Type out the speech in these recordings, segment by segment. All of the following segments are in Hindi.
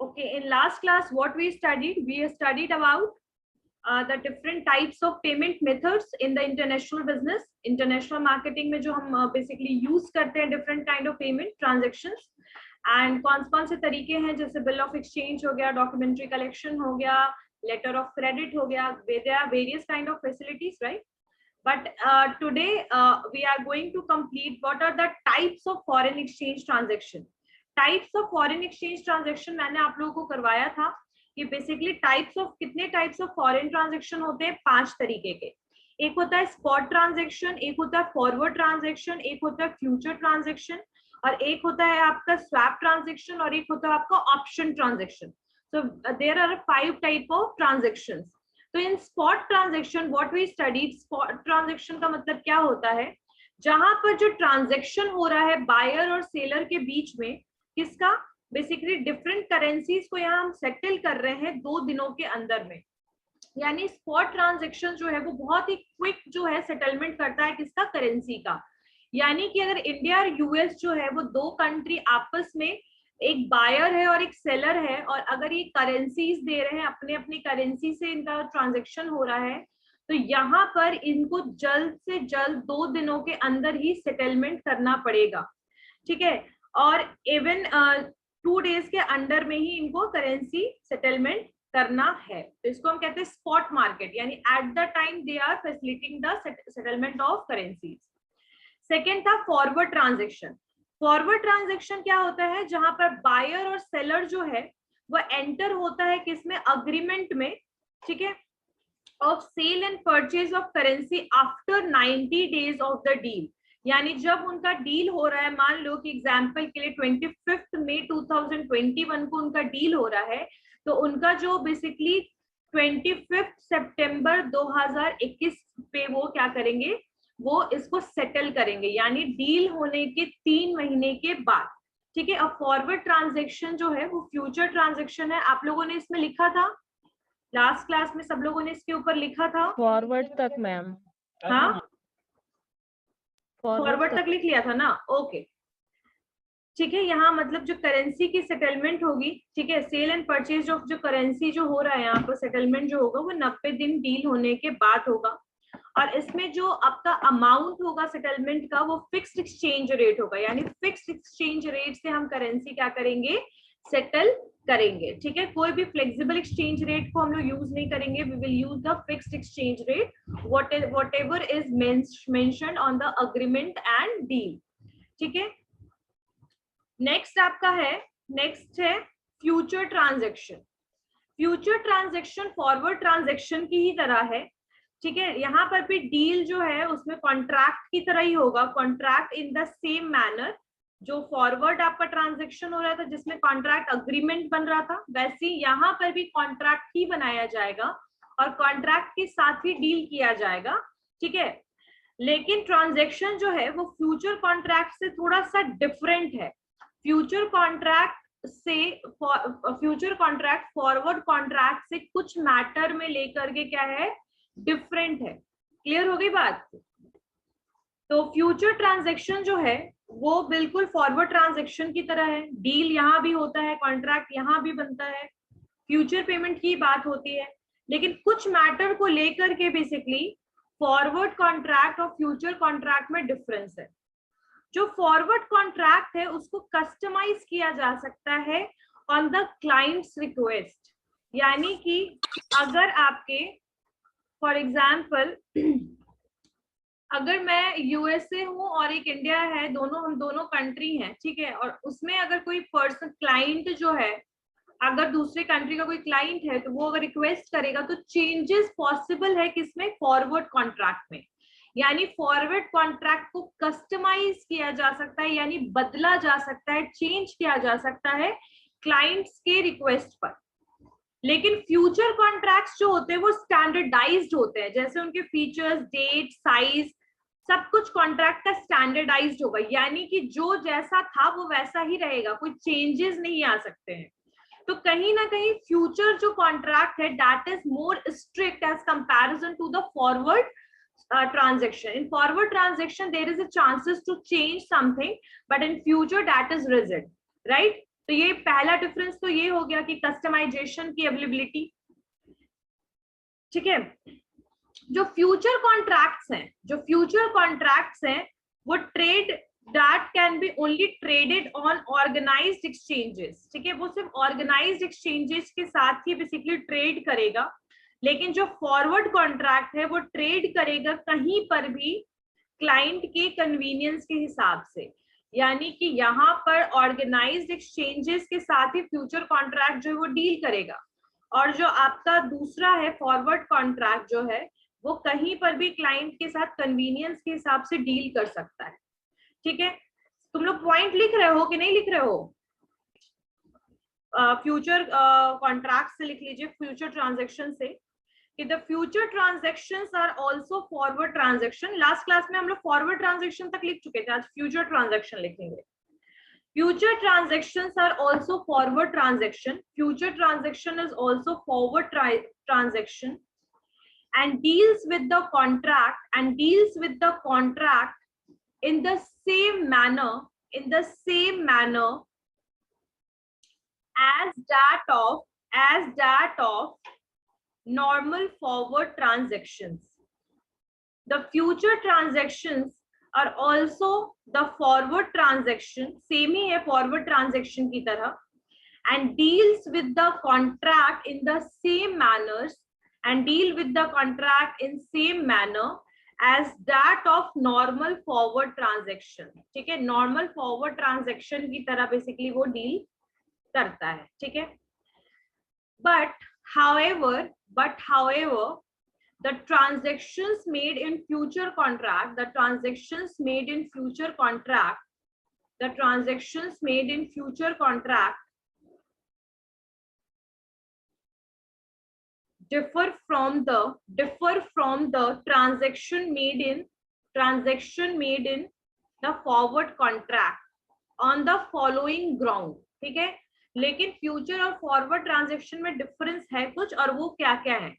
Okay, in last class, what we studied about the different types of payment methods in the international business. International marketing में जो हम basically use करते हैं different kind of payment transactions, and कौन से तरीके हैं, जैसे bill of exchange हो गया, documentary collection हो गया, letter of credit हो गया. There are various kind of facilities, right? But today we are going to complete what are the types of foreign exchange transaction. Types of foreign exchange transaction मैंने आप लोगों को करवाया था कि बेसिकली कितने टाइप्स ऑफ फॉरेन ट्रांजेक्शन होते हैं, 5 तरीके के. एक होता है स्पॉट ट्रांजेक्शन, एक होता है फॉरवर्ड ट्रांजेक्शन, एक होता है फ्यूचर ट्रांजेक्शन, और एक होता है आपका स्वैप ट्रांजेक्शन, और एक होता है आपका option transaction. So there are 5 type of transactions. तो in spot transaction what we studied, spot transaction का मतलब क्या होता है, जहां पर जो ट्रांजेक्शन हो रहा है बायर और सेलर के बीच में, किसका, बेसिकली डिफरेंट करेंसीज को यहाँ हम सेटल कर रहे हैं 2 दिनों के अंदर में. यानी स्पॉट ट्रांजेक्शन जो है वो बहुत ही क्विक जो है सेटलमेंट करता है किसका, करेंसी का. यानी कि अगर इंडिया और यूएस जो है वो 2 कंट्री आपस में, एक बायर है और एक सेलर है, और अगर ये करेंसीज दे रहे हैं, अपने अपनी करेंसी से इनका ट्रांजेक्शन हो रहा है, तो यहाँ पर इनको जल्द से जल्द 2 दिनों के अंदर ही सेटलमेंट करना पड़ेगा. ठीक है, और इवन 2 डेज के अंडर में ही इनको करेंसी सेटलमेंट करना है. तो इसको हम कहते हैं स्पॉट मार्केट, यानी at the time they are facilitating the settlement of currencies. Second था फॉरवर्ड ट्रांजेक्शन. फॉरवर्ड ट्रांजेक्शन क्या होता है, जहां पर बायर और सेलर जो है वो एंटर होता है किसमें, अग्रीमेंट में. ठीक है, of sale and purchase of currency after 90 days of the deal. यानी जब उनका डील हो रहा है, मान लो कि एग्जांपल के लिए 25 मई 2021 को उनका डील हो रहा है, तो उनका जो बेसिकली 25 सितंबर 2021 पे वो क्या करेंगे, वो इसको सेटल करेंगे, यानी डील होने के 3 महीने के बाद. ठीक है, अब फॉरवर्ड ट्रांजेक्शन जो है वो फ्यूचर ट्रांजेक्शन है. आप लोगों ने इसमें लिखा था लास्ट क्लास में, सब लोगों ने इसके ऊपर लिखा था फॉरवर्ड तक मैम. हाँ, फॉरवर्ड तक लिख लिया था ना. ओके, ठीक है. यहाँ मतलब जो करेंसी की सेटलमेंट होगी, ठीक है, सेल एंड परचेज ऑफ जो करेंसी जो हो रहा है यहाँ पर, सेटलमेंट जो होगा वो 90 दिन डील होने के बाद होगा. और इसमें जो आपका अमाउंट होगा सेटलमेंट का, वो फिक्स्ड एक्सचेंज रेट होगा, यानी फिक्स्ड एक्सचेंज रेट से हम करेंसी क्या करेंगे, सेटल करेंगे. ठीक है, कोई भी फ्लेक्सिबल एक्सचेंज रेट को हम लोग यूज नहीं करेंगे. We will use the fixed exchange rate whatever is mentioned on the agreement and deal. ठीक है, नेक्स्ट आपका है, नेक्स्ट है future transaction. Future transaction forward transaction की ही तरह है. ठीक है, यहाँ पर भी डील जो है उसमें कॉन्ट्रैक्ट की तरह ही होगा, contract in the same manner. जो फॉरवर्ड आपका ट्रांजेक्शन हो रहा था जिसमें कॉन्ट्रैक्ट अग्रीमेंट बन रहा था, वैसे ही यहाँ पर भी कॉन्ट्रैक्ट ही बनाया जाएगा और कॉन्ट्रैक्ट के साथ ही डील किया जाएगा. ठीक है, लेकिन ट्रांजेक्शन जो है वो फ्यूचर कॉन्ट्रैक्ट से थोड़ा सा डिफरेंट है. फ्यूचर कॉन्ट्रैक्ट फॉरवर्ड कॉन्ट्रैक्ट से कुछ मैटर में लेकर के क्या है, डिफरेंट है. क्लियर हो गई बात. तो फ्यूचर ट्रांजेक्शन जो है वो बिल्कुल फॉरवर्ड ट्रांजेक्शन की तरह है. डील यहाँ भी होता है, कॉन्ट्रैक्ट यहाँ भी बनता है, फ्यूचर पेमेंट की बात होती है, लेकिन कुछ मैटर को लेकर के बेसिकली फॉरवर्ड कॉन्ट्रैक्ट और फ्यूचर कॉन्ट्रैक्ट में डिफरेंस है. जो फॉरवर्ड कॉन्ट्रैक्ट है उसको कस्टमाइज किया जा सकता है ऑन द क्लाइंट्स रिक्वेस्ट. यानी कि अगर आपके फॉर एग्जाम्पल अगर मैं यूएसए हूँ और एक इंडिया है, हम दोनों कंट्री हैं, ठीक है, और उसमें अगर कोई पर्सन क्लाइंट जो है, अगर दूसरे कंट्री का कोई क्लाइंट है, तो वो अगर रिक्वेस्ट करेगा तो चेंजेस पॉसिबल है किसमें, फॉरवर्ड कॉन्ट्रैक्ट में. यानी फॉरवर्ड कॉन्ट्रैक्ट को कस्टमाइज किया जा सकता है, यानी बदला जा सकता है, चेंज किया जा सकता है क्लाइंट्स के रिक्वेस्ट पर. लेकिन फ्यूचर कॉन्ट्रैक्ट्स जो होते हैं वो स्टैंडर्डाइज्ड होते हैं, जैसे उनके फीचर्स, डेट, साइज, सब कुछ कॉन्ट्रैक्ट का स्टैंडर्डाइज्ड होगा. यानी कि जो जैसा था वो वैसा ही रहेगा, कोई चेंजेस नहीं आ सकते हैं. तो कहीं ना कहीं फ्यूचर जो कॉन्ट्रैक्ट है that is more strict as comparison to the forward transaction. In forward transaction there is a chances to change something, but in future that is rigid, right? तो ये पहला डिफरेंस तो ये हो गया कि कस्टमाइजेशन की अवेलेबिलिटी। ठीक है, जो फ्यूचर कॉन्ट्रैक्ट्स हैं वो trade that can be only traded on organized exchanges। ठीक है, वो सिर्फ ऑर्गेनाइज्ड एक्सचेंजेस के साथ ही बेसिकली ट्रेड करेगा, लेकिन जो फॉरवर्ड कॉन्ट्रैक्ट है वो ट्रेड करेगा कहीं पर भी क्लाइंट के कन्वीनियंस के हिसाब से। यानी कि यहाँ पर ऑर्गेनाइज्ड एक्सचेंजेस के साथ ही फ्यूचर कॉन्ट्रैक्ट जो है वो डील करेगा, और जो आपका दूसरा है फॉरवर्ड कॉन्ट्रैक्ट जो है वो कहीं पर भी क्लाइंट के साथ कन्वीनियंस के हिसाब से डील कर सकता है। ठीक है, तुम लोग पॉइंट लिख रहे हो कि नहीं लिख रहे हो? फ्यूचर कॉन्ट्रैक्ट से लिख लीजिए, फ्यूचर ट्रांजैक्शन से, कि the future transactions are also forward transaction. Last class में हम लोग फॉरवर्ड ट्रांजैक्शन तक लिख चुके थे, आज फ्यूचर ट्रांजैक्शन लिखेंगे। Future transactions are also forward transaction, future transaction is also forward transaction and deals with the contract in the same manner as that of normal forward transactions. The future transactions are also the forward transaction, same ही है forward transaction की तरह, and deals with the contract in the same manners and deal with the contract in same manner as that of normal forward transaction। ठीक है, normal forward transaction की तरह बेसिकली वो डील करता है। ठीक है, but however the transactions made in future contract differ from the transaction made in the forward contract on the following ground। ठीक है, लेकिन फ्यूचर और फॉरवर्ड ट्रांजैक्शन में डिफरेंस है कुछ, और वो क्या क्या है?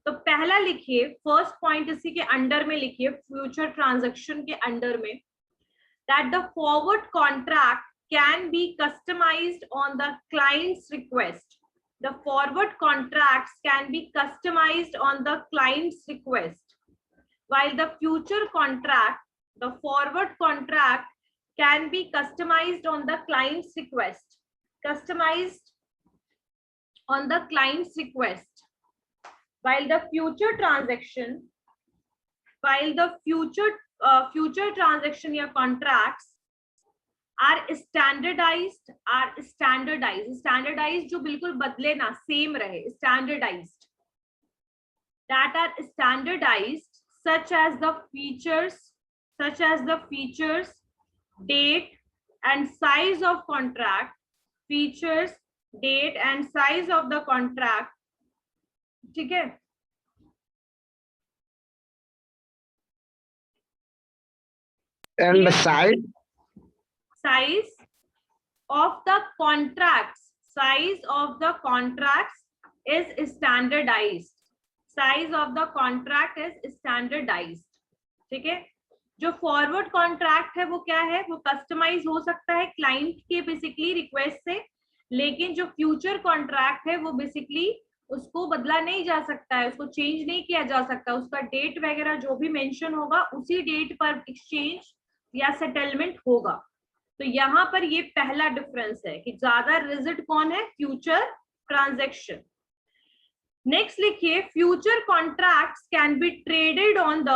तो पहला लिखिए, फर्स्ट पॉइंट इसी के अंडर में लिखिए, फ्यूचर ट्रांजैक्शन के अंडर में, that the forward contract can be customized on the client's request। The forward contracts can be customized on the client's request, while the forward contract can be customized on the client's request, while the future transaction या contracts are standardized जो बिल्कुल बदले ना, सेम रहे, standardized, that are standardized such as the features, date and size of contract, features, date and size of the contract। ठीक है, and the size of the contracts is standardized। ठीक है, जो फॉरवर्ड कॉन्ट्रैक्ट है वो क्या है, वो कस्टमाइज हो सकता है क्लाइंट के बेसिकली रिक्वेस्ट से, लेकिन जो फ्यूचर कॉन्ट्रैक्ट है वो बेसिकली उसको बदला नहीं जा सकता है, उसको चेंज नहीं किया जा सकता, उसका डेट वगैरह जो भी मेंशन होगा उसी डेट पर एक्सचेंज या सेटलमेंट होगा। तो यहाँ पर ये पहला डिफरेंस है कि ज्यादा रिजिड कौन है, फ्यूचर ट्रांजैक्शन। नेक्स्ट लिखिए, future contracts can be traded on the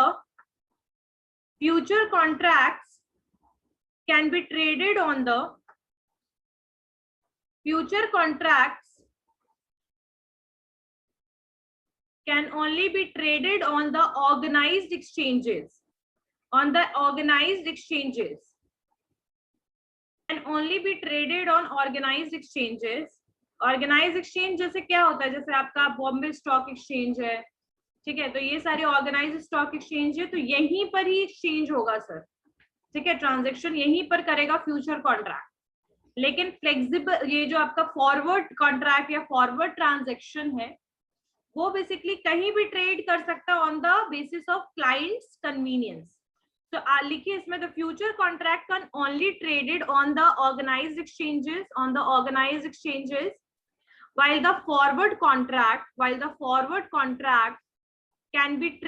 can only be traded on the organized exchanges, can only be traded on organized exchanges। Organize exchange जैसे क्या होता है, जैसे आपका बॉम्बे स्टॉक एक्सचेंज है, ठीक है, तो ये सारे ऑर्गेनाइज स्टॉक एक्सचेंज है, तो यहीं पर ही एक्सचेंज होगा सर। ठीक है, ट्रांजैक्शन यहीं पर करेगा फ्यूचर कॉन्ट्रैक्ट, लेकिन फ्लेक्सिबल ये जो आपका फॉरवर्ड कॉन्ट्रैक्ट या फॉरवर्ड ट्रांजैक्शन है वो बेसिकली कहीं भी ट्रेड कर सकता है on the basis of clients convenience. तो लिखिए इसमें, the future contract can only traded on the organised exchanges, while the forward contract can be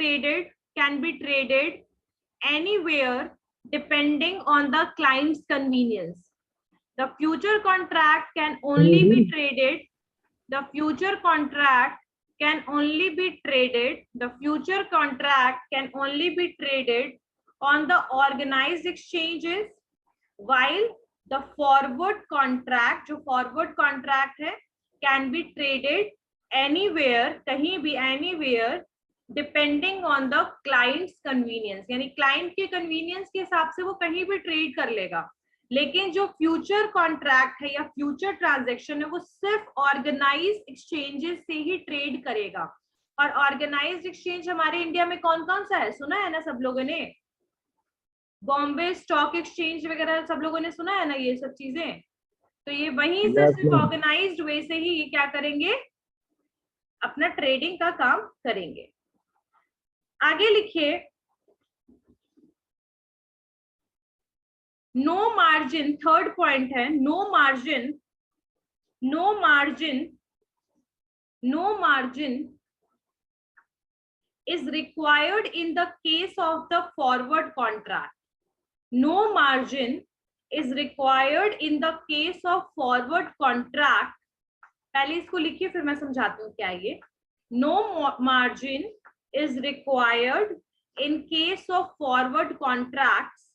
traded anywhere depending on the client's convenience. The future contract can only be traded on the organized exchanges, while the forward contract, जो forward contract है, can be traded anywhere, कहीं भी, anywhere depending on the client's convenience, यानी client के convenience के हिसाब से वो कहीं भी ट्रेड कर लेगा. लेकिन जो फ्यूचर कॉन्ट्रैक्ट है या फ्यूचर ट्रांजैक्शन है वो सिर्फ ऑर्गेनाइज्ड एक्सचेंजेस से ही ट्रेड करेगा. और ऑर्गेनाइज्ड एक्सचेंज हमारे इंडिया में कौन कौन सा है, सुना है ना सब लोगों ने? बॉम्बे स्टॉक एक्सचेंज वगैरह सब लोगों ने सुना है ना ये सब चीजें. तो ये वहीं से सिर्फ ऑर्गेनाइज्ड वे से ही ये क्या करेंगे, अपना ट्रेडिंग का काम करेंगे. आगे लिखिए, नो मार्जिन, थर्ड पॉइंट है, no margin is required in the case of the forward contract. No margin is required in the case of forward contract. पहले इसको लिखिए फिर मैं समझाती हूँ क्या ये. No margin is required in case of forward contracts,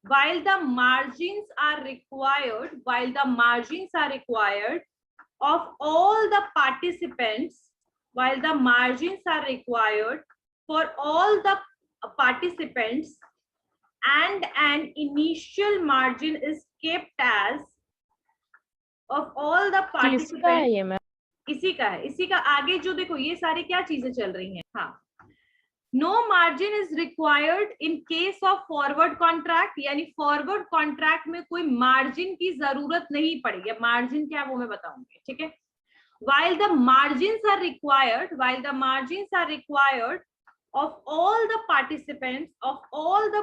while the margins are required of all the participants, while the margins are required for all the participants, and an initial margin is kept as of all the participants. इसी का है, इसी का आगे जो देखो ये सारी क्या चीजें चल रही हैं. हाँ, no margin is required in case of forward contract, यानी फॉरवर्ड कॉन्ट्रैक्ट में कोई मार्जिन की जरूरत नहीं पड़ेगी. मार्जिन क्या है वो मैं बताऊंगी, ठीक है. while the margins are required of all the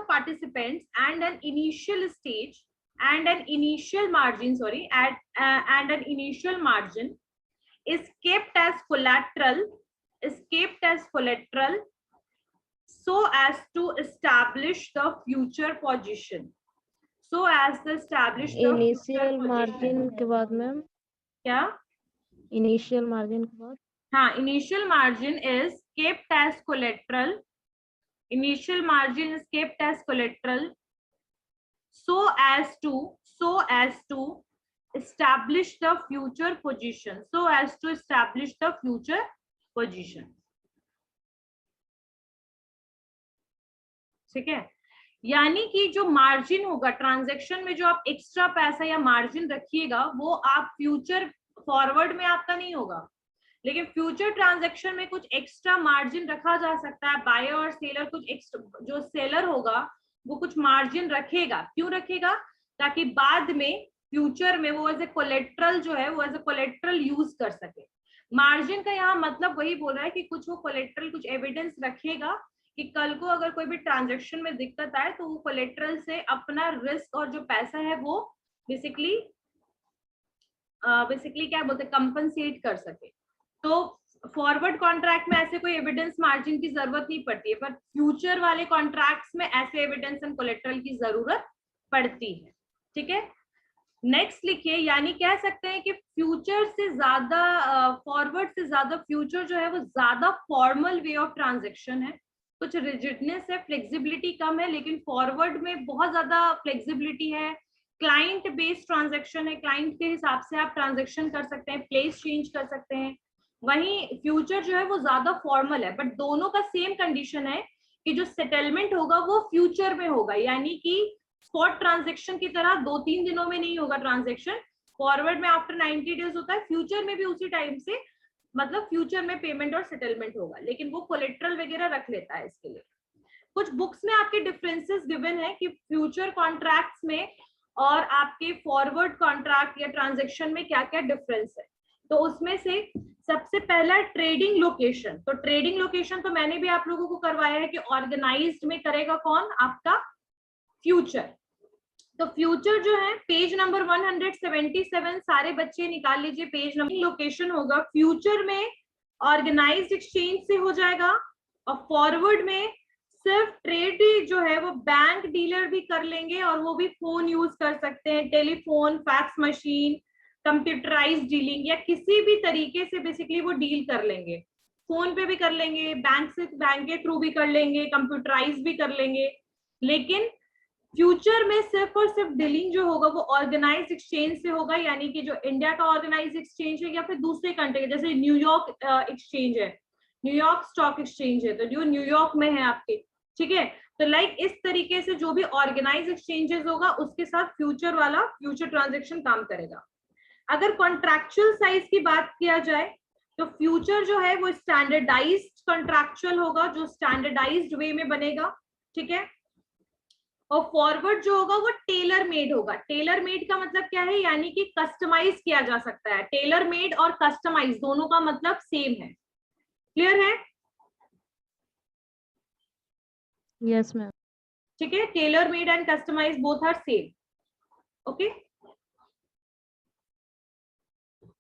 participants and an initial stage and an initial margin is kept as collateral so as to establish the future position. Initial margin के बाद मैम क्या, इनिशियल मार्जिन के बाद, हाँ, initial margin is kept as collateral. Initial margin is kept as collateral so as to establish the future position. ठीक है. यानी कि जो मार्जिन होगा ट्रांजैक्शन में, जो आप एक्स्ट्रा पैसा या मार्जिन रखिएगा वो आप फ्यूचर, फॉरवर्ड में आपका नहीं होगा, लेकिन फ्यूचर ट्रांजैक्शन में कुछ एक्स्ट्रा मार्जिन रखा जा सकता है. बायर और सेलर कुछ एक्स्ट्रा, जो सेलर होगा वो कुछ मार्जिन रखेगा. क्यों रखेगा? ताकि बाद में फ्यूचर में वो एज ए कोलेट्रल जो है वो एज ए कोलेट्रल यूज कर सके. मार्जिन का यहाँ मतलब वही बोल रहा है कि कुछ वो कोलेट्रल, कुछ एविडेंस रखेगा कि कल को अगर कोई भी ट्रांजैक्शन में दिक्कत आए तो वो कोलेट्रल से अपना रिस्क और जो पैसा है वो बेसिकली क्या बोलते हैं, कंपनसेट कर सके. तो फॉरवर्ड कॉन्ट्रैक्ट में ऐसे कोई एविडेंस मार्जिन की जरूरत नहीं पड़ती है, पर फ्यूचर वाले कॉन्ट्रैक्ट्स में ऐसे एविडेंस एंड कोलेट्रल की जरूरत पड़ती है. ठीक है, नेक्स्ट लिखिए, यानी कह सकते हैं कि फ्यूचर से ज्यादा, फॉरवर्ड से ज्यादा फ्यूचर जो है वो ज्यादा फॉर्मल वे ऑफ ट्रांजैक्शन है. कुछ रिजिडनेस है, फ्लेक्सिबिलिटी कम है, लेकिन फॉरवर्ड में बहुत ज्यादा फ्लेक्सिबिलिटी है. क्लाइंट बेस्ड ट्रांजैक्शन है, क्लाइंट के हिसाब से आप ट्रांजैक्शन कर सकते हैं, प्लेस चेंज कर सकते हैं. वहीं फ्यूचर जो है वो ज्यादा फॉर्मल है, बट दोनों का सेम कंडीशन है कि जो सेटलमेंट होगा वो फ्यूचर में होगा. यानी कि स्पॉट ट्रांजैक्शन की तरह 2-3 दिनों में नहीं होगा ट्रांजैक्शन. फॉरवर्ड में आफ्टर 90 डेज होता है, फ्यूचर में भी उसी टाइम से, मतलब फ्यूचर में पेमेंट और सेटलमेंट होगा, लेकिन वो कोलेट्रल वगैरह रख लेता है. इसके लिए कुछ बुक्स में आपके डिफरेंसेस गिवन है कि फ्यूचर कॉन्ट्रैक्ट्स में और आपके फॉरवर्ड कॉन्ट्रैक्ट या ट्रांजैक्शन में क्या क्या डिफरेंस है. तो उसमें से सबसे पहला ट्रेडिंग लोकेशन। तो ट्रेडिंग लोकेशन तो मैंने भी आप लोगों को करवाया है कि ऑर्गेनाइज्ड में करेगा कौन, आपका फ्यूचर। तो फ्यूचर जो है पेज नंबर 177, सारे बच्चे निकाल लीजिए पेज नंबर। लोकेशन होगा फ्यूचर में ऑर्गेनाइज्ड एक्सचेंज से हो जाएगा, और फॉरवर्ड में सिर्फ ट्रेड जो है वो बैंक डीलर भी कर लेंगे, और वो भी फोन यूज कर सकते हैं, telephone, fax machine, computerised dealing, या किसी भी तरीके से बेसिकली वो डील कर लेंगे। फोन पे भी कर लेंगे, बैंक के थ्रू भी कर लेंगे, कंप्यूटराइज भी कर लेंगे। लेकिन फ्यूचर में सिर्फ और सिर्फ डीलिंग जो होगा वो ऑर्गेनाइज्ड एक्सचेंज से होगा, यानी कि जो इंडिया का ऑर्गेनाइज्ड एक्सचेंज है या फिर दूसरे कंट्री, जैसे न्यूयॉर्क एक्सचेंज है, न्यूयॉर्क स्टॉक एक्सचेंज है, तो जो न्यूयॉर्क में है आपके, ठीक है। तो लाइक इस तरीके से जो भी ऑर्गेनाइज्ड एक्सचेंजेस होगा उसके साथ फ्यूचर वाला फ्यूचर ट्रांजेक्शन काम करेगा। अगर कॉन्ट्रैक्चुअल साइज की बात किया जाए तो फ्यूचर जो है वो स्टैंडर्डाइज्ड कॉन्ट्रैक्चुअल होगा, जो स्टैंडर्डाइज्ड वे में बनेगा, ठीक है। और फॉरवर्ड जो होगा वो टेलर मेड होगा। टेलर मेड का मतलब क्या है, यानी कि कस्टमाइज किया जा सकता है। टेलर मेड और कस्टमाइज दोनों का मतलब सेम है। क्लियर है? Yes ma'am. ठीक है, tailor made and customise both are same. Okay,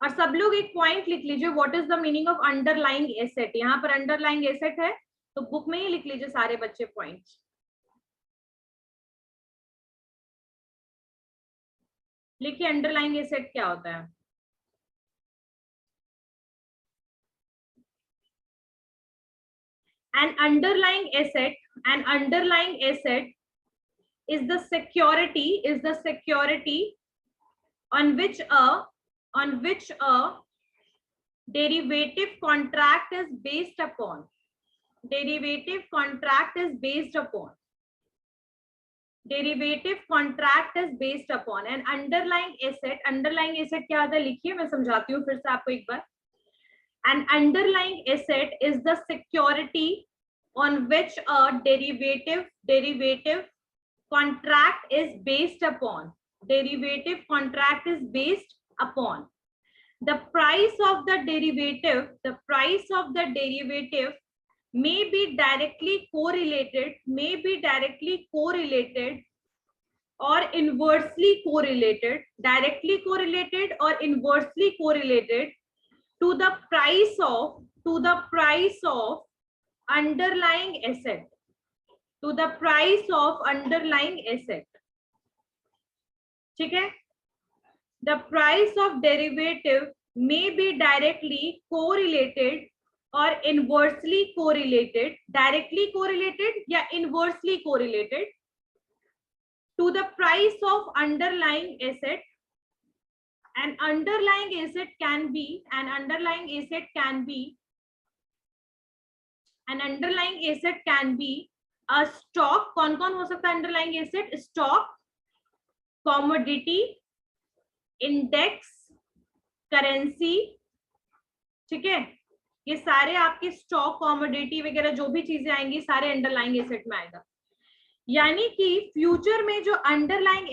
और सब लोग एक पॉइंट लिख लीजिए, what is the meaning of underlying asset. यहाँ पर अंडरलाइंग एसेट है तो बुक में ही लिख लीजिए सारे बच्चे पॉइंट्स। लिखिए अंडरलाइंग एसेट क्या होता है। An underlying asset is the security on which a derivative contract is based upon. Derivative contract is based upon. An underlying asset क्या होता है, लिखिए, मैं समझाती हूँ फिर से आपको एक बार। An underlying asset is the security on which a derivative contract is based upon. Derivative contract is based upon. The price of the derivative may be directly correlated or inversely correlated, directly correlated or inversely correlated to the price of underlying asset, to the price of underlying asset, ठीक है। The price of derivative may be directly correlated or inversely correlated, directly correlated या inversely correlated to the price of underlying asset. An underlying asset can be a stock. कौन कौन हो सकता है underlying asset? Stock, commodity, index, currency, ठीक है। ये सारे आपके स्टॉक, कॉमोडिटी वगैरह जो भी चीजें आएंगी सारे अंडरलाइंग एसेट में आएगा। यानी कि फ्यूचर में जो अंडरलाइंग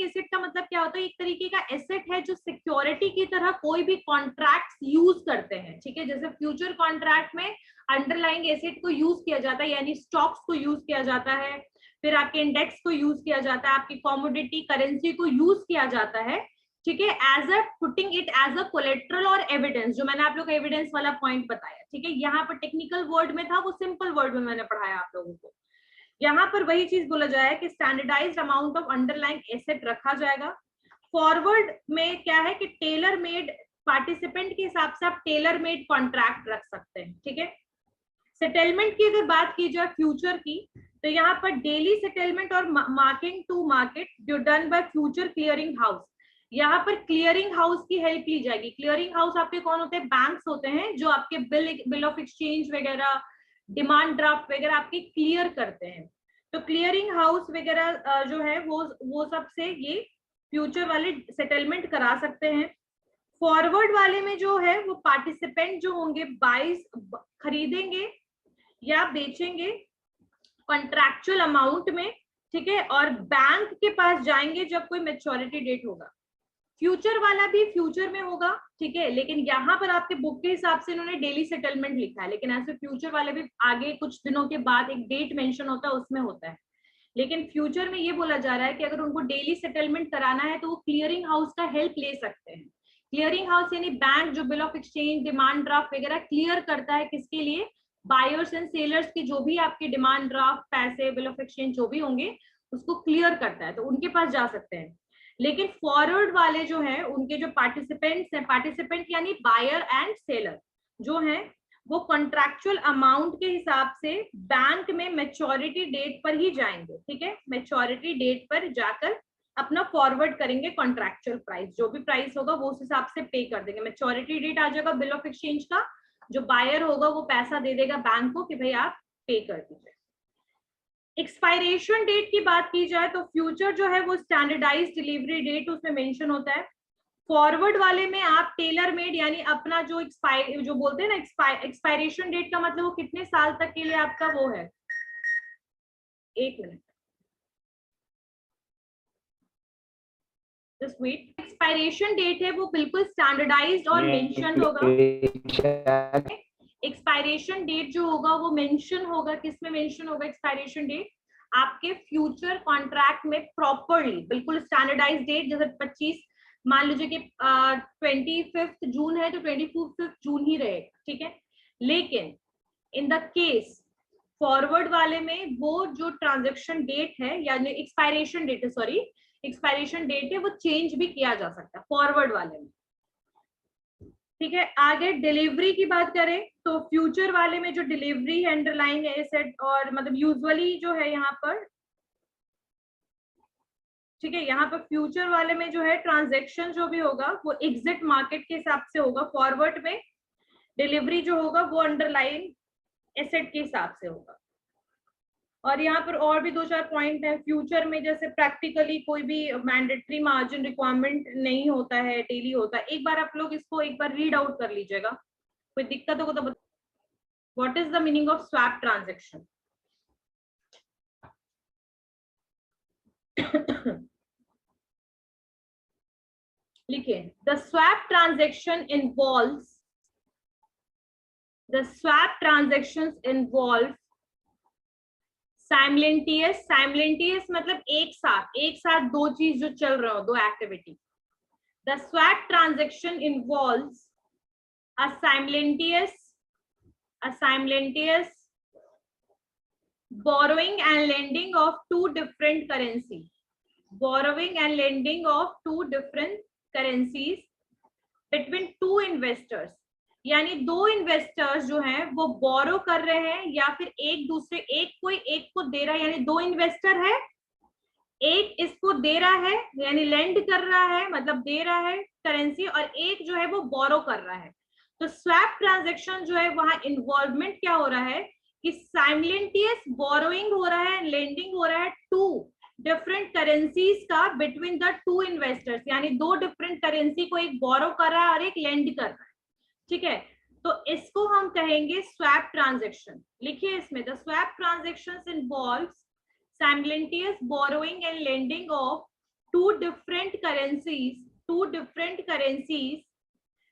एसेट का मतलब क्या होता है, एक तरीके का एसेट है जो सिक्योरिटी की तरह कोई भी कॉन्ट्रैक्ट यूज करते हैं, ठीक है। जैसे फ्यूचर कॉन्ट्रैक्ट में अंडरलाइंग एसेट को यूज किया जाता है, यानी स्टॉक्स को यूज किया जाता है, फिर आपके इंडेक्स को यूज किया जाता है, आपकी कॉमोडिटी करेंसी को यूज किया जाता है, ठीक है, as a putting it as a collateral और एविडेंस, जो मैंने आप लोग को एविडेंस वाला पॉइंट बताया, ठीक है। यहाँ पर टेक्निकल वर्ड में था, वो सिंपल वर्ड में मैंने पढ़ाया आप लोगों को। यहाँ पर वही चीज बोला जाए कि standardised amount of underlying asset रखा जाएगा। फॉरवर्ड में क्या है कि टेलर मेड, पार्टिसिपेंट के हिसाब से आप टेलर मेड कॉन्ट्रैक्ट रख सकते हैं, ठीक है। सेटलमेंट की अगर बात की जाए फ्यूचर की, तो यहाँ पर डेली सेटलमेंट और मार्किंग टू मार्केट जो done by future clearing house, यहाँ पर क्लियरिंग हाउस की हेल्प ली जाएगी। क्लियरिंग हाउस आपके कौन होते हैं? बैंक्स होते हैं, जो आपके बिल ऑफ एक्सचेंज वगैरह, डिमांड ड्राफ्ट वगैरह आपके क्लियर करते हैं। तो क्लियरिंग हाउस वगैरह जो है वो सबसे ये फ्यूचर वाले सेटलमेंट करा सकते हैं। फॉरवर्ड वाले में जो है वो पार्टिसिपेंट जो होंगे बाइज खरीदेंगे या बेचेंगे कॉन्ट्रैक्चुअल अमाउंट में, ठीक है, और बैंक के पास जाएंगे जब कोई मैच्योरिटी डेट होगा। फ्यूचर वाला भी फ्यूचर में होगा, ठीक है, लेकिन यहाँ पर आपके बुक के हिसाब से इन्होंने डेली सेटलमेंट लिखा है, लेकिन ऐसे फ्यूचर वाले भी आगे कुछ दिनों के बाद एक डेट मेंशन होता है, उसमें होता है। लेकिन फ्यूचर में ये बोला जा रहा है कि अगर उनको डेली सेटलमेंट कराना है तो वो क्लियरिंग हाउस का हेल्प ले सकते हैं। क्लियरिंग हाउस यानी बैंक जो bill of exchange, demand draft वगैरह क्लियर करता है, किसके लिए? बायर्स एंड सेलर्स की जो भी आपके डिमांड ड्राफ्ट, पैसे, बिल ऑफ एक्सचेंज जो भी होंगे उसको क्लियर करता है, तो उनके पास जा सकते हैं। लेकिन फॉरवर्ड वाले जो है उनके जो पार्टिसिपेंट्स हैं, पार्टिसिपेंट यानी बायर एंड सेलर जो है, वो कॉन्ट्रैक्चुअल अमाउंट के हिसाब से बैंक में मैच्योरिटी डेट पर ही जाएंगे, ठीक है, मैच्योरिटी डेट पर जाकर अपना फॉरवर्ड करेंगे कॉन्ट्रैक्चुअल प्राइस, जो भी प्राइस होगा वो उस हिसाब से पे कर देंगे। मैच्योरिटी डेट आ जाएगा बिल ऑफ एक्सचेंज का, जो बायर होगा वो पैसा दे देगा बैंक को कि भाई आप पे कर दीजिए। एक्सपायरेशन डेट की बात की जाए तो फ्यूचर जो है वो स्टैंडर्डाइज डिलीवरी डेट उसमें मेंशन होता है। फॉरवर्ड वाले में आप टेलर मेड यानी अपना जो एक्सपायर जो बोलते हैं ना, एक्सपायरेशन डेट का मतलब वो कितने साल तक के लिए आपका वो है, एक minute just wait, expiration date है वो बिल्कुल स्टैंडर्डाइज्ड और मेंशन होगा। एक्सपायरेशन डेट जो होगा वो मेंशन होगा, किसमें मेंशन होगा एक्सपायरेशन डेट? आपके फ्यूचर कॉन्ट्रैक्ट में प्रॉपरली बिल्कुल स्टैंडर्डाइज डेट, जैसे 25 मान लीजिए कि 25 जून है तो 25 जून ही रहेगा, ठीक है। लेकिन इन द केस फॉरवर्ड वाले में वो जो ट्रांजैक्शन डेट है यानी एक्सपायरेशन डेट है, सॉरी एक्सपायरेशन डेट है, वो चेंज भी किया जा सकता है फॉरवर्ड वाले में, ठीक है। आगे डिलीवरी की बात करें तो फ्यूचर वाले में जो डिलीवरी है अंडरलाइंग एसेट और मतलब यूजुअली जो है यहाँ पर, ठीक है, यहाँ पर फ्यूचर वाले में जो है ट्रांजैक्शन जो भी होगा वो एग्जिट मार्केट के हिसाब से होगा। फॉरवर्ड में डिलीवरी जो होगा वो अंडरलाइंग एसेट के हिसाब से होगा। और यहाँ पर और भी 2-4 पॉइंट है। फ्यूचर में जैसे प्रैक्टिकली कोई भी मैंडेटरी मार्जिन रिक्वायरमेंट नहीं होता है, डेली होता है। एक बार आप लोग इसको एक बार रीड आउट कर लीजिएगा, कोई दिक्कत हो तो बताइए। What is the meaning of swap transaction? लिखिए, the swap transaction involve simultaneous मतलब एक साथ दो चीज जो चल रहे हो, दो activity. The swap transaction involves a simultaneous borrowing and lending of two different currencies between two investors, यानी दो इन्वेस्टर्स जो हैं वो बोरो कर रहे हैं या फिर एक दूसरे एक को दे रहा है, यानी दो इन्वेस्टर है, एक इसको दे रहा है यानी लेंड कर रहा है मतलब दे रहा है करेंसी, और एक जो है वो बोरो कर रहा है। तो स्वैप ट्रांजैक्शन जो है वहां इन्वॉल्वमेंट क्या हो रहा है कि साइमल्टेनियस बोरोइंग हो रहा है, लेंडिंग हो रहा है टू डिफरेंट करेंसीज का बिटवीन द टू इन्वेस्टर्स, यानी दो डिफरेंट करेंसी को एक बोरो कर रहा है और एक लेंड कर रहा है, ठीक है। तो इसको हम कहेंगे स्वैप ट्रांजैक्शन। लिखिए इसमें, the swap transactions involves simultaneous borrowing and lending of two different currencies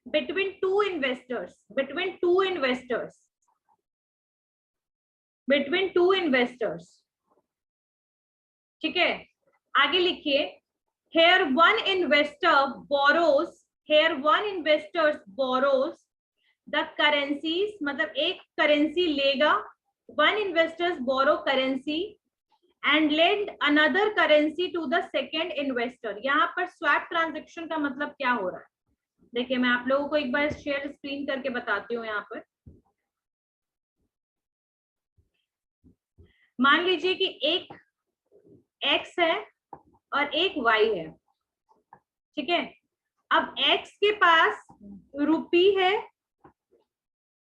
between two investors ठीक है। आगे लिखिए, here one investor borrows the currencies, मतलब एक करेंसी लेगा, one investors borrow currency and lend another currency to the second investor। यहाँ पर स्वैप ट्रांजैक्शन का मतलब क्या हो रहा है? देखिए मैं आप लोगों को एक बार शेयर स्क्रीन करके बताती हूँ। यहाँ पर मान लीजिए कि एक x है और एक y है, ठीक है। अब x के पास रुपी है,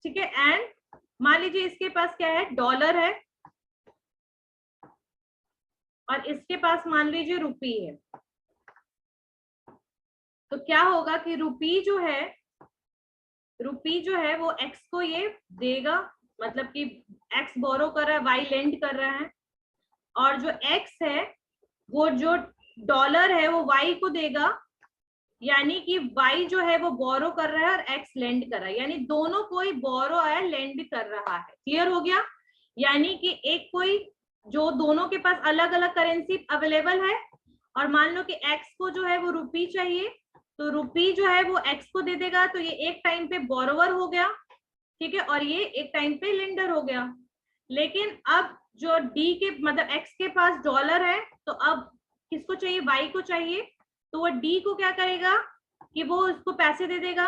ठीक है, एंड मान लीजिए इसके पास क्या है, डॉलर है, और इसके पास मान लीजिए रुपी है। तो क्या होगा कि रुपी जो है वो x को ये देगा, मतलब कि x बोरो कर रहा है, y लेंड कर रहा है, और जो x है वो जो डॉलर है वो y को देगा, यानी कि y जो है वो बोरो कर रहा है और x लेंड कर रहा है, यानी दोनों कोई बोरो है लेंड कर रहा है। क्लियर हो गया? यानी कि एक कोई जो दोनों के पास अलग अलग करेंसी अवेलेबल है और मान लो कि x को जो है वो रुपी चाहिए, तो रुपी जो है वो x को दे देगा, तो ये एक टाइम पे बोरोवर हो गया, ठीक है, और ये एक टाइम पे लेंडर हो गया। लेकिन अब जो d के मतलब x के पास डॉलर है, तो अब किसको चाहिए? y को चाहिए, तो वो d को क्या करेगा कि वो उसको पैसे दे देगा,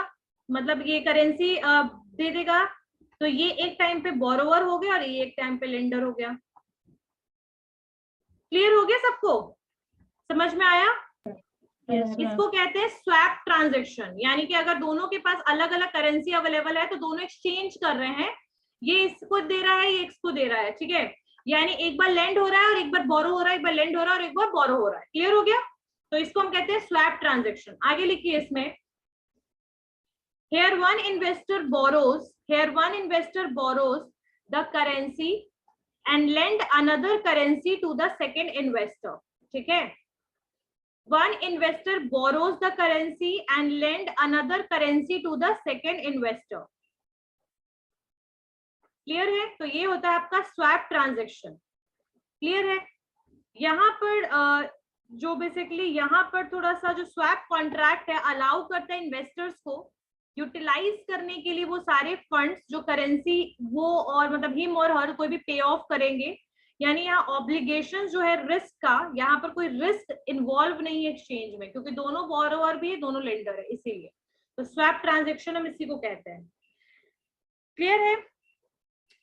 मतलब ये करेंसी दे देगा, तो ये एक टाइम पे बोरोवर हो गया और ये एक टाइम पे लेंडर हो गया। क्लियर हो गया सबको? समझ में आया? इसको कहते हैं स्वैप ट्रांजैक्शन, यानी कि अगर दोनों के पास अलग अलग करेंसी अवेलेबल है तो दोनों एक्सचेंज कर रहे हैं, ये इसको दे रहा है, ये इसको दे रहा है, ठीक है, यानी एक बार लैंड हो रहा है और एक बार बोरो हो रहा है, एक बार लैंड हो रहा है और एक बार बोरो हो रहा है। क्लियर हो गया? तो इसको हम कहते हैं स्वैप ट्रांजैक्शन। आगे लिखिए इसमें, here one investor borrows the currency and lend another currency to the second investor, ठीक है, one investor borrows the currency and lend another currency to the second investor। Clear है? तो ये होता है आपका स्वैप ट्रांजैक्शन। क्लियर है? यहाँ पर जो बेसिकली यहाँ पर थोड़ा सा जो स्वैप कॉन्ट्रैक्ट है अलाउ करता है इन्वेस्टर्स को यूटिलाइज करने के लिए वो सारे फंड्स जो करेंसी वो और मतलब हिम और हर कोई भी पे ऑफ करेंगे, यानी यहाँ ऑब्लिगेशन जो है रिस्क का, यहाँ पर कोई रिस्क इन्वॉल्व नहीं है एक्सचेंज में, क्योंकि दोनों बोरोवर भी है, दोनों लेंडर है, इसीलिए तो स्वैप ट्रांजैक्शन हम इसी को कहते हैं। क्लियर है?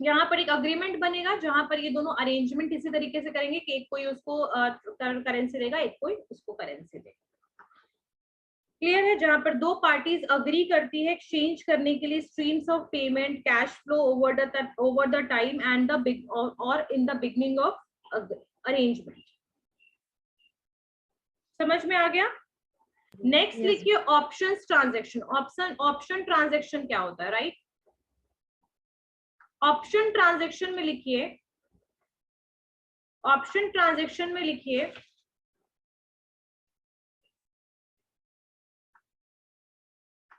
यहाँ पर एक अग्रीमेंट बनेगा जहां पर ये दोनों अरेंजमेंट इसी तरीके से करेंगे कि एक कोई उसको करेंसी देगा, एक कोई उसको करेंसी देगा। क्लियर है? जहां पर दो पार्टीज अग्री करती है एक्सचेंज करने के लिए streams of payment, cash flow over the time and the big और in the beginning of arrangement. समझ में आ गया? नेक्स्ट लिखिए ऑप्शन ट्रांजैक्शन। ऑप्शन ट्रांजैक्शन क्या होता है? राइट, ऑप्शन ट्रांजैक्शन में लिखिए, ऑप्शन ट्रांजैक्शन में लिखिए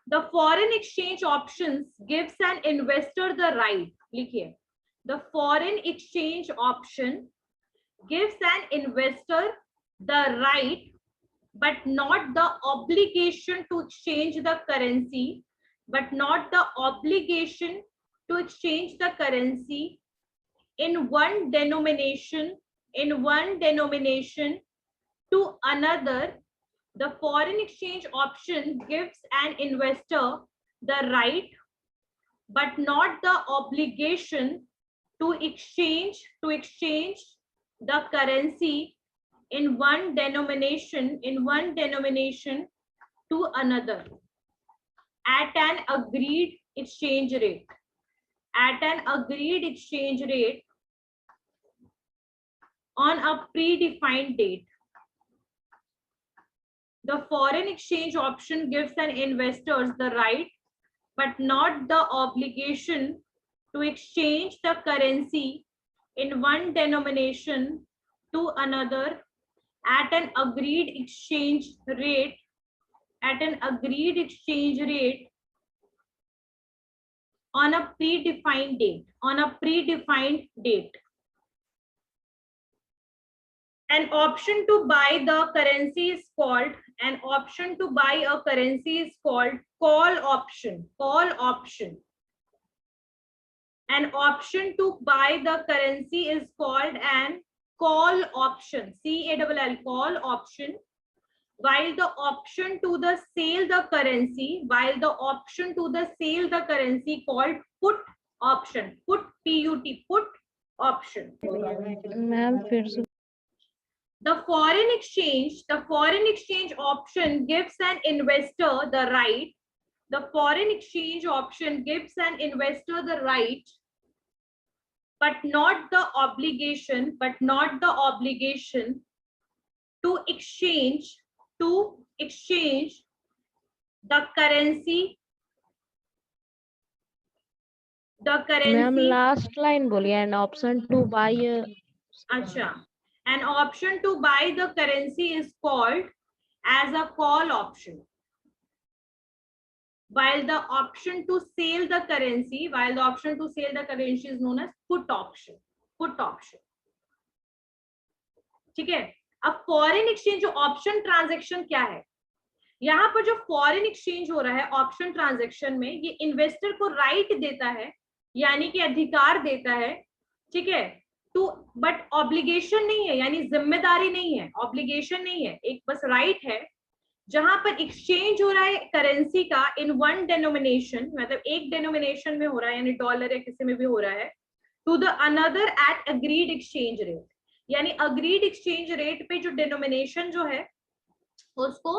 the foreign exchange options gives an investor the right, लिखिए, the foreign exchange option gives an investor the right but not the obligation to exchange the currency, but not the obligation to exchange the currency in one denomination to another. The foreign exchange option gives an investor the right but not the obligation to exchange the currency in one denomination to another at an agreed exchange rate, on a predefined date. The foreign exchange option gives an investors the right but not the obligation to exchange the currency in one denomination to another at an agreed exchange rate on a predefined date. An option to buy the currency is called call option. An option to buy the currency is called an call option, CALL, call option, while the option to the sale the currency called put option, put option. Ma'am फिर से The foreign exchange option gives an investor the right. The foreign exchange option gives an investor the right, but not the obligation to exchange the currency. Ma'am last line बोलिए, एंड ऑप्शन टू बाय अच्छा, an option to buy the currency is called as a call option. while the option to sell the currency is known as put option. ठीक है. अब फॉरेन एक्सचेंज जो ऑप्शन ट्रांजैक्शन क्या है, यहाँ पर जो फॉरेन एक्सचेंज हो रहा है ऑप्शन ट्रांजैक्शन में, ये इन्वेस्टर को राइट देता है, यानी कि अधिकार देता है, ठीक है, टू, बट ऑब्लिगेशन नहीं है, यानी जिम्मेदारी नहीं है, ऑब्लिगेशन नहीं है, एक बस राइट है, जहां पर एक्सचेंज हो रहा है करेंसी का इन वन डेनोमिनेशन, मतलब एक डेनोमिनेशन में हो रहा है, यानी डॉलर या किसी में भी हो रहा है, to the another at agreed exchange rate, यानी अग्रीड एक्सचेंज रेट पे जो डेनोमिनेशन जो है उसको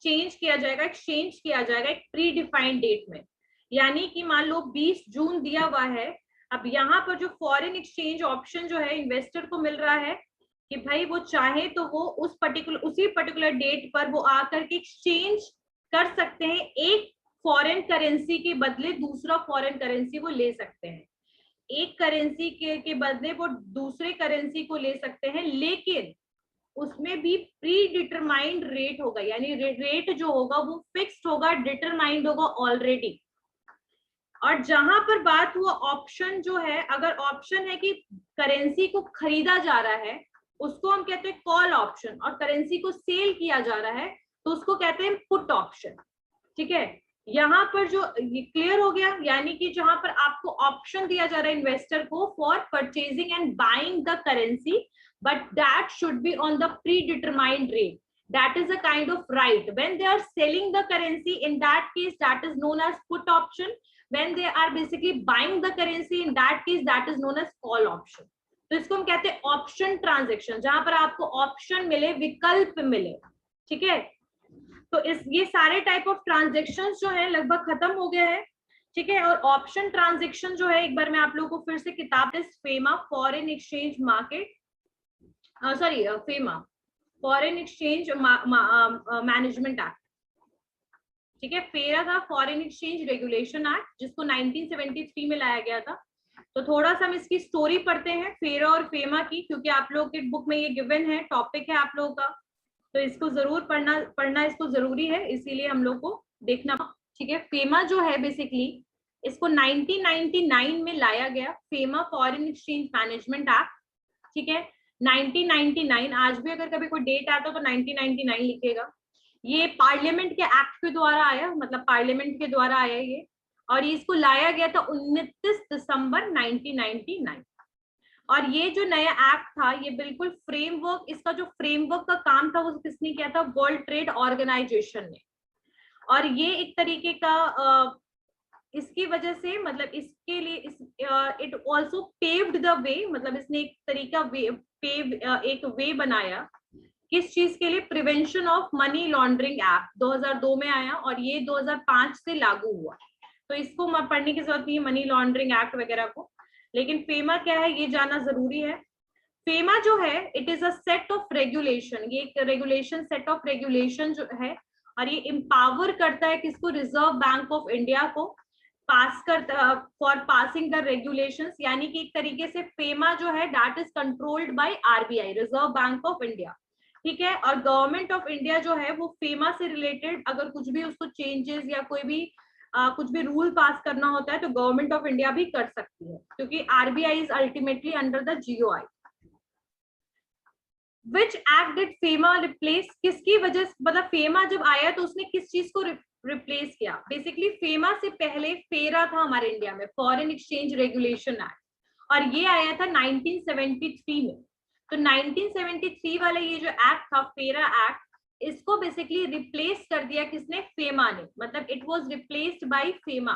चेंज किया जाएगा, एक्सचेंज किया जाएगा एक प्री डिफाइंड डेट में. यानी कि मान लो 20 जून दिया हुआ है, अब यहाँ पर जो फॉरेन एक्सचेंज ऑप्शन जो है इन्वेस्टर को मिल रहा है कि भाई वो चाहे तो वो उसी पर्टिकुलर डेट पर वो आकर के एक्सचेंज कर सकते हैं, एक फॉरेन करेंसी के बदले दूसरा फॉरेन करेंसी वो ले सकते हैं, एक करेंसी के बदले वो दूसरे करेंसी को ले सकते हैं, लेकिन उसमें भी प्री डिटरमाइंड रेट होगा, यानी रेट जो होगा वो फिक्स्ड होगा, डिटरमाइंड होगा ऑलरेडी. और जहां पर बात हुआ ऑप्शन जो है, अगर ऑप्शन है कि करेंसी को खरीदा जा रहा है उसको हम कहते हैं कॉल ऑप्शन, और करेंसी को सेल किया जा रहा है तो उसको कहते हैं पुट ऑप्शन. ठीक है, यहाँ पर जो ये क्लियर हो गया, यानी कि जहां पर आपको ऑप्शन दिया जा रहा है इन्वेस्टर को for purchasing and buying the currency, but that should be on the predetermined rate. That is a kind of right. When they are selling the currency, in that case, that is known as put option. When they are basically buying the currency, in that case, that is known as call option. तो इसको हम कहते हैं ऑप्शन ट्रांजेक्शन, जहां पर आपको ऑप्शन मिले, विकल्प मिले. ठीक है, तो ये सारे टाइप ऑफ ट्रांजेक्शन जो है लगभग खत्म हो गया है. ठीक है, और ऑप्शन ट्रांजेक्शन जो है, एक बार मैं आप लोगों को फिर से किताब FEMA foreign exchange market FEMA foreign exchange management act. ठीक है, फेरा था फॉरेन एक्सचेंज रेगुलेशन एक्ट, जिसको 1973 में लाया गया था. तो थोड़ा सा हम इसकी स्टोरी पढ़ते हैं फेरा और फेमा की, क्योंकि आप लोगों की बुक में ये गिवन है, टॉपिक है आप लोगों का, तो इसको जरूर पढ़ना इसको जरूरी है, इसीलिए हम लोग को देखना. ठीक है, फेमा जो है बेसिकली इसको 1999 में लाया गया, FEMA foreign exchange management act. ठीक है, 1999, आज भी अगर कभी कोई डेट आता तो 1999 लिखेगा. ये पार्लियामेंट के एक्ट के द्वारा आया, मतलब पार्लियामेंट के द्वारा आया ये, और इसको लाया गया था 29 दिसंबर 1999. और ये जो नया एक्ट था, ये बिल्कुल फ्रेमवर्क, इसका जो फ्रेमवर्क का काम था वो किसने किया था, वर्ल्ड ट्रेड ऑर्गेनाइजेशन ने. और ये एक तरीके का इसकी वजह से, मतलब इसके लिए it also paved the way, मतलब इसने एक तरीका एक वे बनाया, किस चीज के लिए, prevention of money laundering act 2002 में आया, और ये 2005 से लागू हुआ. तो इसको पढ़ने की जरूरत नहीं है, मनी लॉन्ड्रिंग एक्ट वगैरह को, लेकिन फेमा क्या है ये जानना जरूरी है. फेमा जो है it is a set of regulation, ये एक रेगुलेशन, सेट ऑफ रेगुलेशन जो है, और ये एम्पावर करता है किसको, रिजर्व बैंक ऑफ इंडिया को पास करता फॉर पासिंग द रेगुलेशंस. यानी कि एक तरीके से फेमा जो है that is controlled by RBI, reserve bank of India. ठीक है, और गवर्नमेंट ऑफ इंडिया जो है वो फेमा से रिलेटेड अगर कुछ भी उसको चेंजेस या कोई भी कुछ भी रूल पास करना होता है तो गवर्नमेंट ऑफ इंडिया भी कर सकती है, क्योंकि RBI is ultimately under the GOI. Which act did FEMA replace, किसकी वजह से, मतलब फेमा जब आया तो उसने किस चीज को रिप्लेस किया. बेसिकली फेमा से पहले फेरा था हमारे इंडिया में, फॉरेन एक्सचेंज रेगुलेशन एक्ट, और ये आया था 1973 में. तो 1973 वाला ये जो एक्ट था, फेरा एक्ट, इसको बेसिकली रिप्लेस कर दिया किसने, फेमा ने. मतलब it was replaced by FEMA,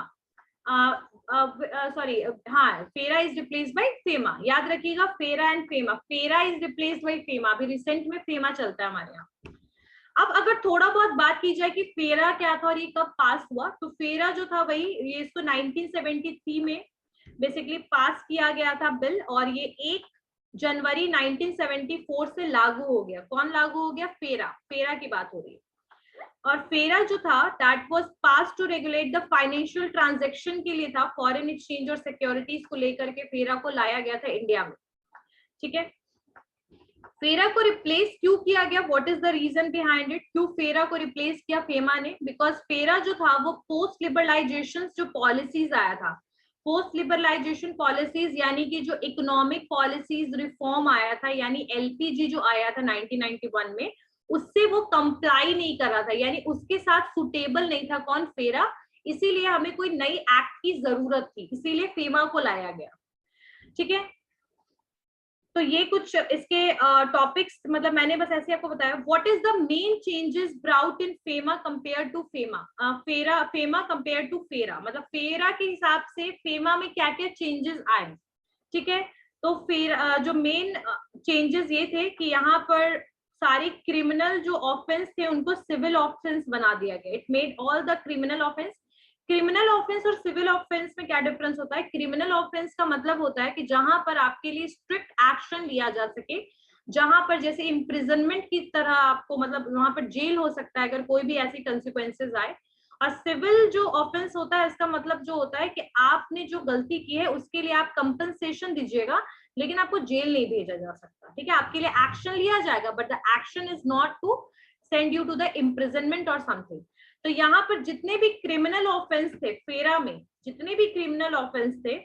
sorry हाँ, फेरा इज रिप्लेस्ड बाय फेमा. याद रखिएगा, फेरा एंड फेमा, फेरा इज रिप्लेस्ड बाय फेमा. अभी रिसेंट में फेमा चलता है हमारे यहाँ. अब अगर थोड़ा बहुत बात की जाए कि फेरा क्या था और ये कब पास हुआ, तो फेरा जो था वही, ये इसको 1973 में बेसिकली पास किया गया था बिल, और ये 1 जनवरी 1974 से लागू हो गया. कौन लागू हो गया, फेरा, फेरा की बात हो रही है. और फेरा जो था that was pass to regulate the financial transaction के लिए था, फॉरेन एक्सचेंज और सिक्योरिटीज को लेकर के फेरा को लाया गया था इंडिया में. ठीक है, फेरा को रिप्लेस क्यों किया गया, what is the reason behind it, क्यों फेरा को रिप्लेस किया फेमा ने? बिकॉज फेरा जो था वो पोस्ट लिबरलाइजेशन जो पॉलिसीज आया था, पोस्ट लिबरलाइजेशन पॉलिसीज यानी कि जो इकोनॉमिक पॉलिसीज रिफॉर्म आया था, यानी एलपीजी जो आया था 1991 में, उससे वो कंप्लाई नहीं कर रहा था, यानी उसके साथ सुटेबल नहीं था कौन, फेरा। इसीलिए हमें कोई नई एक्ट की जरूरत थी, इसीलिए फेमा को लाया गया। ठीक है, तो ये कुछ इसके टॉपिक्स, मतलब मैंने बस ऐसे आपको बताया। What is the main changes brought in FEMA compare to FEMA, FEMA compare to FERA, मतलब फेरा के हिसाब से फेमा में क्या क्या चेंजेस आए। ठीक है, तो फिर जो मेन चेंजेस ये थे कि यहाँ पर सारे क्रिमिनल जो ऑफेंस थे उनको सिविल ऑफेंस बना दिया गया। It made all the criminal offence. Criminal offence और सिविल ऑफेंस में क्या डिफरेंस होता है? क्रिमिनल ऑफेंस का मतलब होता है कि जहां पर आपके लिए स्ट्रिक्ट एक्शन लिया जा सके, जहां पर जैसे इम्प्रिजनमेंट की तरह आपको, मतलब वहां पर जेल हो सकता है अगर कोई भी ऐसी कंसिक्वेंसेज आए। और सिविल जो ऑफेंस होता है, इसका मतलब जो होता है कि आपने जो गलती की है उसके लिए आप कंपनसेशन दीजिएगा, लेकिन आपको जेल नहीं भेजा जा सकता। ठीक है, आपके लिए एक्शन लिया जाएगा, but the action is not to send you to the imprisonment और समथिंग। तो यहाँ पर जितने भी क्रिमिनल ऑफेंस थे फेरा में, जितने भी क्रिमिनल ऑफेंस थे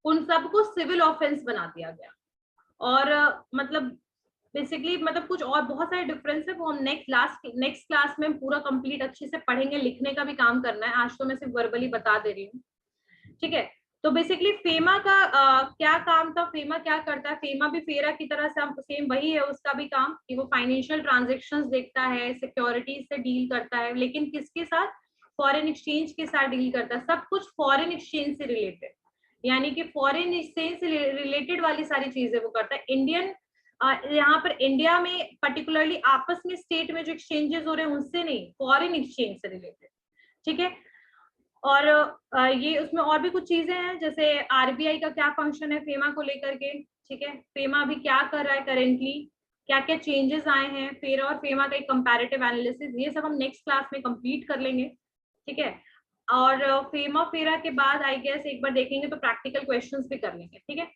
उन सबको सिविल ऑफेंस बना दिया गया। और मतलब बेसिकली मतलब कुछ और बहुत सारे डिफरेंस है, वो हम नेक्स्ट क्लास में पूरा कंप्लीट अच्छे से पढ़ेंगे। लिखने का भी काम करना है, आज तो मैं सिर्फ वर्बली बता दे रही हूँ। ठीक है, तो बेसिकली फेमा का क्या काम था, फेमा क्या करता है? फेमा भी फेरा की तरह सेम वही है, उसका भी काम कि वो फाइनेंशियल ट्रांजैक्शंस देखता है, सिक्योरिटीज से डील करता है, लेकिन किसके साथ? फॉरेन एक्सचेंज के साथ डील करता है। सब कुछ फॉरेन एक्सचेंज से रिलेटेड, यानी कि फॉरेन एक्सचेंज से रिलेटेड वाली सारी चीजें वो करता है। इंडियन यहाँ पर इंडिया में पर्टिकुलरली आपस में स्टेट में जो एक्सचेंजेस हो रहे हैं उनसे नहीं, फॉरेन एक्सचेंज से रिलेटेड। ठीक है, और ये उसमें और भी कुछ चीजें हैं, जैसे आरबीआई का क्या फंक्शन है फेमा को लेकर के। ठीक है, फेमा अभी क्या कर रहा है करेंटली, क्या क्या चेंजेस आए हैं, फेरा और फेमा का एक कंपैरेटिव एनालिसिस, ये सब हम नेक्स्ट क्लास में कंप्लीट कर लेंगे। ठीक है, और फेमा फेरा के बाद आई गेस एक बार देखेंगे तो प्रैक्टिकल क्वेश्चंस भी कर लेंगे। ठीक है।